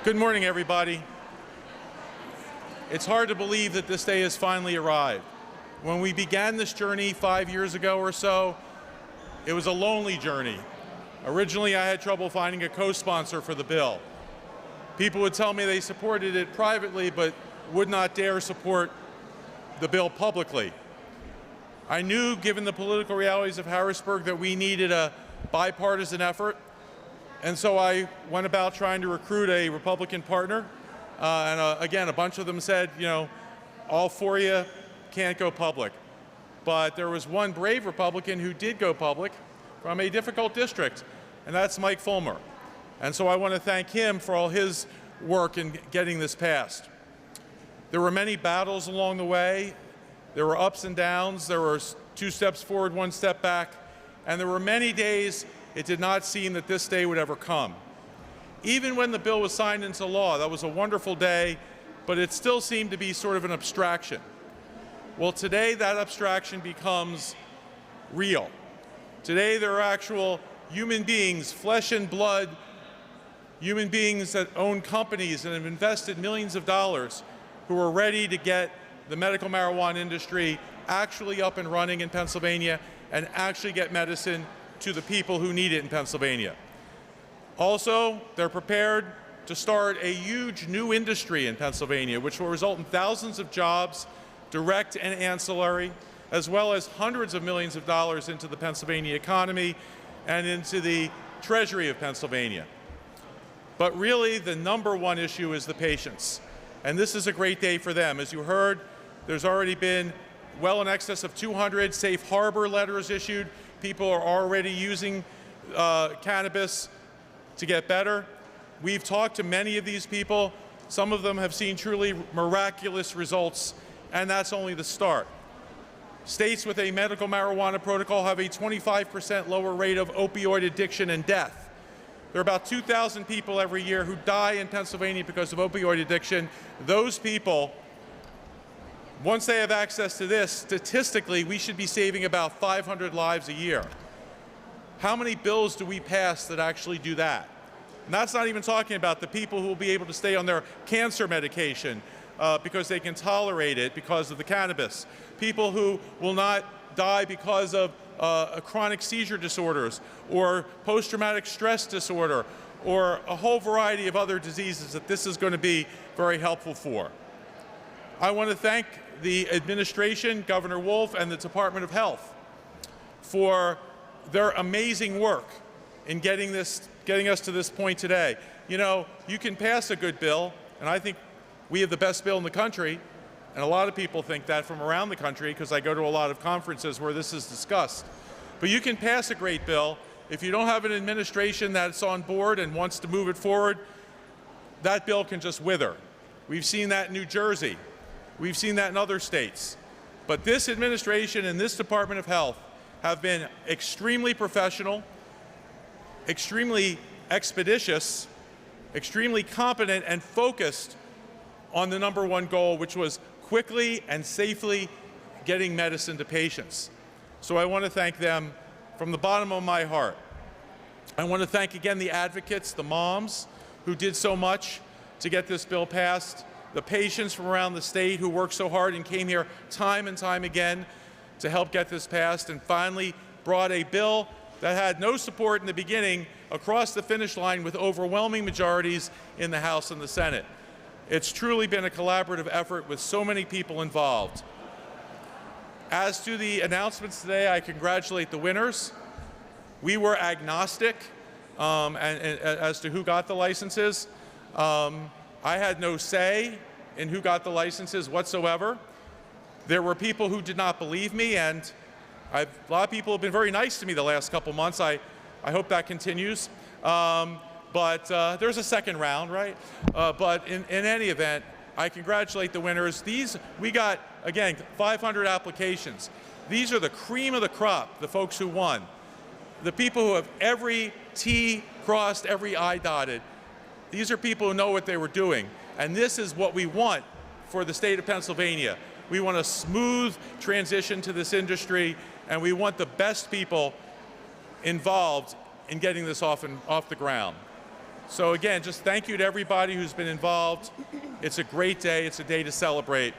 Good morning, everybody. It's hard to believe that this day has finally arrived. When we began this journey 5 years ago or so, it was a lonely journey. Originally, I had trouble finding a co-sponsor for the bill. People would tell me they supported it privately, but would not dare support the bill publicly. I knew, given the political realities of Harrisburg, that we needed a bipartisan effort, and so I went about trying to recruit a Republican partner. Again, a bunch of them said, you know, all for you, can't go public. But there was one brave Republican who did go public from a difficult district, and that's Mike Fulmer. And so I want to thank him for all his work in getting this passed. There were many battles along the way. There were ups and downs. There were 2 steps forward, 1 step back. And there were many days it did not seem that this day would ever come. Even when the bill was signed into law, that was a wonderful day, but it still seemed to be sort of an abstraction. Well, today that abstraction becomes real. Today there are actual human beings, flesh and blood, human beings that own companies and have invested millions of dollars who are ready to get the medical marijuana industry actually up and running in Pennsylvania and actually get medicine to the people who need it in Pennsylvania. Also, they're prepared to start a huge new industry in Pennsylvania, which will result in thousands of jobs, direct and ancillary, as well as hundreds of millions of dollars into the Pennsylvania economy and into the treasury of Pennsylvania. But really, the #1 issue is the patients. And this is a great day for them. As you heard, there's already been well in excess of 200 safe harbor letters issued. People are already using cannabis to get better. We've talked to many of these people. Some of them have seen truly miraculous results, and that's only the start. States with a medical marijuana protocol have a 25% lower rate of opioid addiction and death. There are about 2,000 people every year who die in Pennsylvania because of opioid addiction. Those people, once they have access to this, statistically, we should be saving about 500 lives a year. How many bills do we pass that actually do that? And that's not even talking about the people who will be able to stay on their cancer medication because they can tolerate it because of the cannabis. People who will not die because of chronic seizure disorders or post-traumatic stress disorder or a whole variety of other diseases that this is going to be very helpful for. I want to thank the administration, Governor Wolf, and the Department of Health for their amazing work in getting us to this point today. You know, you can pass a good bill, and I think we have the best bill in the country, and a lot of people think that from around the country because I go to a lot of conferences where this is discussed. But you can pass a great bill. If you don't have an administration that's on board and wants to move it forward, that bill can just wither. We've seen that in New Jersey. We've seen that in other states. But this administration and this Department of Health have been extremely professional, extremely expeditious, extremely competent, and focused on the #1 goal, which was quickly and safely getting medicine to patients. So I want to thank them from the bottom of my heart. I want to thank again the advocates, the moms who did so much to get this bill passed, the patients from around the state who worked so hard and came here time and time again to help get this passed, and finally brought a bill that had no support in the beginning across the finish line with overwhelming majorities in the House and the Senate. It's truly been a collaborative effort with so many people involved. As to the announcements today, I congratulate the winners. We were agnostic as to who got the licenses. I had no say in who got the licenses whatsoever. There were people who did not believe me, and a lot of people have been very nice to me the last couple months. I hope that continues. But there's a second round, right? But in any event, I congratulate the winners. We got, again, 500 applications. These are the cream of the crop, the folks who won. The people who have every T crossed, every I dotted. These are people who know what they were doing. And this is what we want for the state of Pennsylvania. We want a smooth transition to this industry, and we want the best people involved in getting this off the ground. So again, just thank you to everybody who's been involved. It's a great day. It's a day to celebrate.